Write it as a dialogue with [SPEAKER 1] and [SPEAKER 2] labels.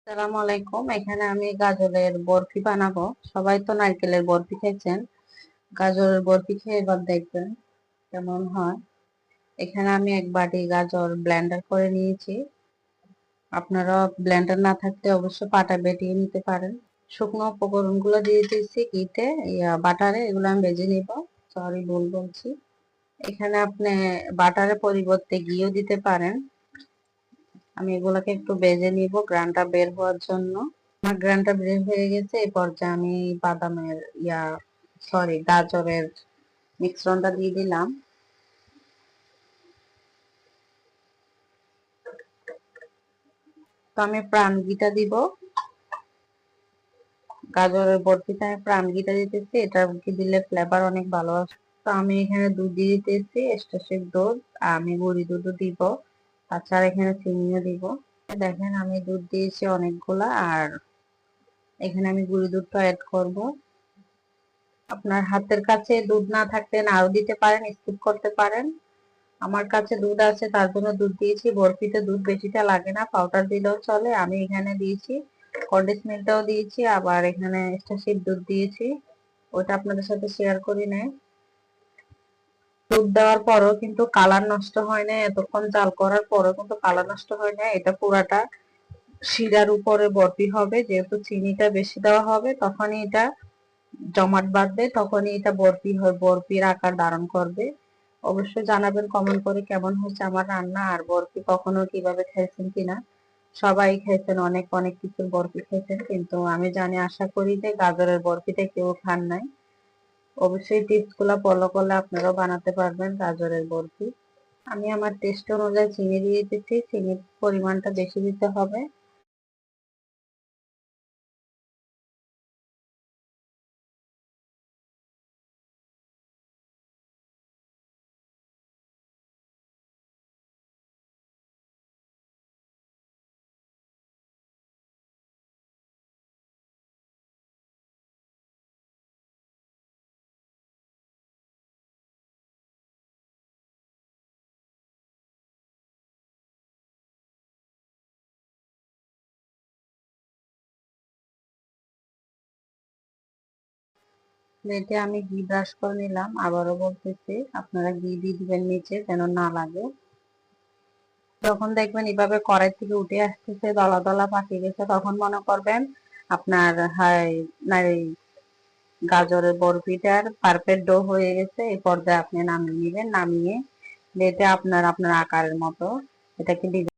[SPEAKER 1] আসসালামু আলাইকুম। এখানে আমি গাজরের বরফি বানাবো। সবাই তো নারকেলের বরফি খেয়েছেন। গাজরের বরফি খেয়ে এবার দেখবেন কেমন হয়। এখানে আমি এক বাটি গাজর ব্লেন্ডার করে নিয়েছি। আপনারা ব্লেন্ডার না থাকলে অবশ্য পাটা বেটিয়ে নিতে পারেন। শুকনো উপকরণগুলো দিয়ে দিয়েছি ঘিতে, বাটারে, এগুলো আমি ভেজে নিব। সরি, ভুল বলছি। এখানে আপনি বাটারের পরিবর্তে ঘিও দিতে পারেন। আমি এগুলোকে একটু ভেজে নিব গ্রানটা বের হওয়ার জন্য। আমার গ্রানটা বের হয়ে গেছে। এই পর্যায়ে আমি বাদামের গাজরের মিশ্রণটা দিয়ে দিলাম। তো আমি প্রাণ ঘিটা দিব। গাজরের বরফিতে আমি প্রাণ ঘিটা দিতেছি, এটা কি দিলে ফ্লেভার অনেক ভালো আসে। তো আমি এখানে দুধ দিয়ে দিতেছি, স্টেসিক দুধ। আমি গুঁড়ি দুধও দিব, তাছাড়া এখানে চিনিও দিব। দেখেন আমি দুধ দিয়েছি অনেকগুলা, আর এখানে আমি গুঁড়ি দুধটা অ্যাড করব। আপনার হাতের কাছে দুধ না থাকলে নাও দিতে পারেন, স্কিপ করতে পারেন। আমার কাছে দুধ আছে, তার জন্য দুধ দিয়েছি। বরফিতে দুধ বেশিটা লাগে না, পাউডার দিলেও চলে। আমি এখানে দিয়েছি কনডেন্স মিল্কটাও দিয়েছি, আবার এখানে এক্সট্রা দুধ দিয়েছি, ওটা আপনাদের সাথে শেয়ার করি নাই। দুধ দেওয়ার পরও কিন্তু কালার নষ্ট হয় না, এতক্ষণ জাল করার পরও কিন্তু কালার নষ্ট হয় না। এটা পুরাটা শিরার উপরে বরফি হবে, যেহেতু চিনিটা বেশি দেওয়া হবে তখনই এটা জমাট বাঁধবে, তখনই এটা বরফি হয়, বরফির আকার ধারণ করবে। অবশ্যই জানাবেন কমেন্ট করে কেমন হয়েছে আমার রান্না, আর বরফি কখনো কিভাবে খেয়েছেন কিনা। সবাই খেয়েছেন, অনেক অনেক কিছুর বরফি খেয়েছেন, কিন্তু আমি জানি, আশা করি যে গাজরের বরফিটা কেউ খান নাই। অবশ্যই টিপস গুলা ফলো করলে আপনারাও বানাতে পারবেন গাজরের বরফি। আমি আমার টেস্ট অনুযায়ী চিনি দিয়ে দিচ্ছি, চিনির পরিমাণটা বেশি দিতে হবে। প্লেটে আমি ঘি ব্রাশ করে নিলাম। আবারও বলতেছি, আপনারা ঘি দিয়ে দিবেন নিচে, যেন না লাগে। যখন দেখবেন এভাবে কড়াই থেকে উঠে আসতেছে, দলা দলা পাকিয়ে গেছে, তখন মনে করবেন আপনার গাজরের বরফিটার পারফেক্ট ডো হয়ে গেছে। এই পর্যায়ে আপনি নামিয়ে নেবেন। নামিয়ে প্লেটে আপনার আপনার আকারের মতো এটাকে